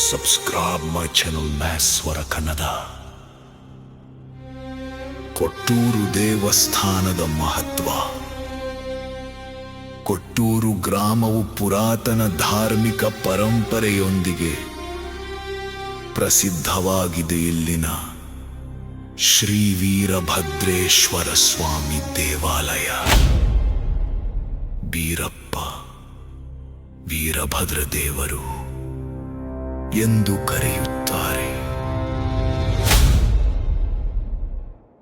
Subscribe my channel Maswara Kannada. ಕೊಟ್ಟೂರು ದೇವಸ್ಥಾನದ ಮಹತ್ವ. ಕೊಟ್ಟೂರು ಗ್ರಾಮವು ಪುರಾತನ ಧಾರ್ಮಿಕ ಪರಂಪರೆಯೊಂದಿಗೆ ಪ್ರಸಿದ್ಧವಾಗಿದೆ. ಇಲ್ಲಿನ ಶ್ರೀ ವೀರಭದ್ರೇಶ್ವರ ಸ್ವಾಮಿ ದೇವಾಲಯ ಬೀರಪ್ಪ ವೀರಭದ್ರ ದೇವರು ಎಂದು ಕರೆಯುತ್ತಾರೆ.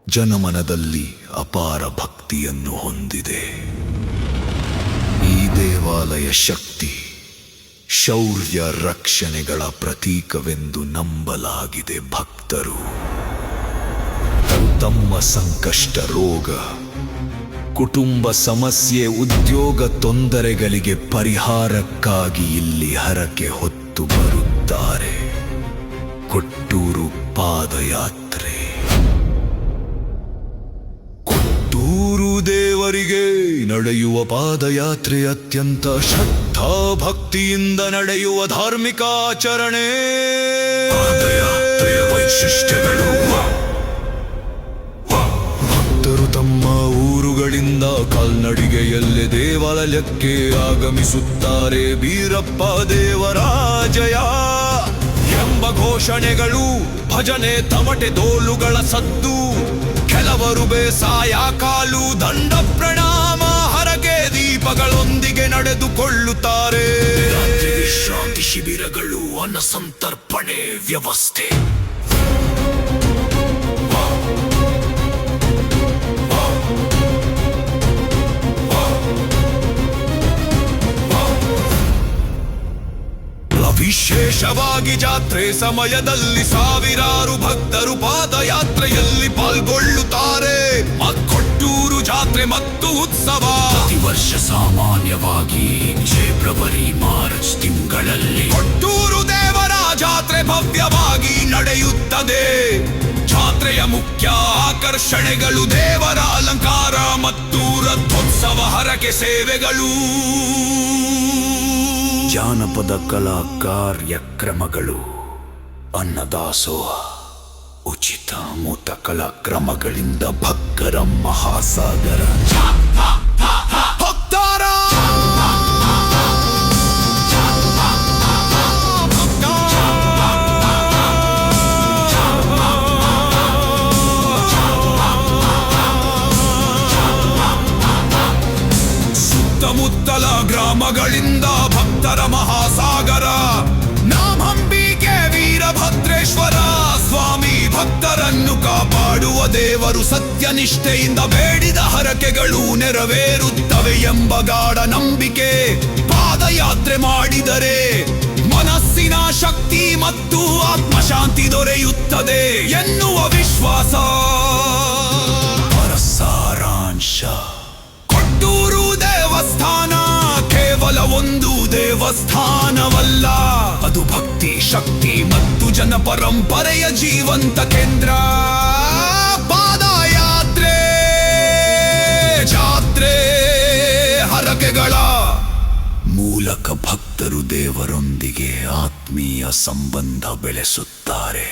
ಜನಮನದಲ್ಲಿ ಅಪಾರ ಭಕ್ತಿಯನ್ನು ಹೊಂದಿದೆ. ಈ ದೇವಾಲಯ ಶಕ್ತಿ, ಶೌರ್ಯ, ರಕ್ಷಣೆಗಳ ಪ್ರತೀಕವೆಂದು ನಂಬಲಾಗಿದೆ. ಭಕ್ತರು ತಮ್ಮ ಸಂಕಷ್ಟ, ರೋಗ, ಕುಟುಂಬ ಸಮಸ್ಯೆ, ಉದ್ಯೋಗ ತೊಂದರೆಗಳಿಗೆ ಪರಿಹಾರಕ್ಕಾಗಿ ಇಲ್ಲಿ ಹರಕೆ ಹೊತ್ತು ಬರುತ್ತಾರೆ. ಕೊಟ್ಟೂರು ಪಾದಯಾತ್ರೆ. ಕೊಟ್ಟೂರು ದೇವರಿಗೆ ನಡೆಯುವ ಪಾದಯಾತ್ರೆ ಅತ್ಯಂತ ಶ್ರದ್ಧಾ ಭಕ್ತಿಯಿಂದ ನಡೆಯುವ ಧಾರ್ಮಿಕ ಆಚರಣೆ. ಪಾದಯಾತ್ರೆಯ ವೈಶಿಷ್ಟ್ಯಗಳು: ಭಕ್ತರು ತಮ್ಮ ಊರುಗಳಿಂದ ಕಾಲ್ನಡಿಗೆಯಲ್ಲೇ ದೇವಾಲಯಕ್ಕೆ ಆಗಮಿಸುತ್ತಾರೆ. ಬೀರಪ್ಪ ದೇವರಾಜಯ ಎಂಬ ಘೋಷಣೆಗಳು, ಭಜನೆ, ತಮಟೆ, ಡೋಲುಗಳ ಸದ್ದು. ಕೆಲವರು ಬೇಸಾಯ, ಕಾಲು, ದಂಡ ಪ್ರಣಾಮ, ಹರಕೆ, ದೀಪಗಳೊಂದಿಗೆ ನಡೆದುಕೊಳ್ಳುತ್ತಾರೆ. ವಿಶ್ರಾಂತಿ ಶಿಬಿರಗಳು, ಅನ್ನ ಸಂತರ್ಪಣೆ ವ್ಯವಸ್ಥೆ. ವಿಶೇಷವಾಗಿ ಜಾತ್ರೆ ಸಮಯದಲ್ಲಿ ಸಾವಿರಾರು ಭಕ್ತರು ಪಾದಯಾತ್ರೆಯಲ್ಲಿ ಪಾಲ್ಗೊಳ್ಳುತ್ತಾರೆ. ಕೊಟ್ಟೂರು ಜಾತ್ರೆ ಮತ್ತು ಉತ್ಸವ ಪ್ರತಿ ವರ್ಷ ಸಾಮಾನ್ಯವಾಗಿ ಫೆಬ್ರವರಿ ಮಾರ್ಚ್ ತಿಂಗಳಲ್ಲಿ ಕೊಟ್ಟೂರು ದೇವರ ಜಾತ್ರೆ ಭವ್ಯವಾಗಿ ನಡೆಯುತ್ತದೆ. ಜಾತ್ರೆಯ ಮುಖ್ಯ ಆಕರ್ಷಣೆಗಳು ದೇವರ ಅಲಂಕಾರ ಮತ್ತು ರಥೋತ್ಸವ, ಹರಕೆ ಸೇವೆಗಳು, ಜಾನಪದ ಕಲಾ ಕಾರ್ಯಕ್ರಮಗಳು, ಅನ್ನದಾಸೋಹ, ಉಚಿತ ಮೂತ ಕಲಾಕ್ರಮಗಳಿಂದ ಭಕ್ತರ ಮಹಾಸಾಗರ. ಸುತ್ತಮುತ್ತಲ ಗ್ರಾಮಗಳಿಂದ ಭಕ್ತರ ಮಹಾಸಾಗರ. ನಾಮಂಬಿಕೆ ವೀರಭದ್ರೇಶ್ವರ ಸ್ವಾಮಿ ಭಕ್ತರನ್ನು ಕಾಪಾಡುವ ದೇವರು. ಸತ್ಯನಿಷ್ಠೆಯಿಂದ ಬೇಡಿದ ಹರಕೆಗಳು ನೆರವೇರುತ್ತವೆ ಎಂಬ ಗಾಢ ನಂಬಿಕೆ. ಪಾದಯಾತ್ರೆ ಮಾಡಿದರೆ ಮನಸ್ಸಿನ ಶಕ್ತಿ ಮತ್ತು ಆತ್ಮಶಾಂತಿ ದೊರೆಯುತ್ತದೆ ಎನ್ನುವ ವಿಶ್ವಾಸ. ಸಾರಾಂಶ: ಕೊಟ್ಟೂರು ದೇವಸ್ಥಾನ ಕೇವಲ ಒಂದು ದೇವಸ್ಥಾನವಲ್ಲ, ಅದು ಭಕ್ತಿ, ಶಕ್ತಿ ಮತ್ತು ಜನಪರಂಪರೆಯ ಜೀವಂತ ಕೇಂದ್ರ. ಪಾದಯಾತ್ರೆ, ಜಾತ್ರೆ, ಹರಕೆಗಳ ಮೂಲಕ ಭಕ್ತರು ದೇವರೊಂದಿಗೆ ಆತ್ಮೀಯ ಸಂಬಂಧ ಬೆಳೆಸುತ್ತಾರೆ.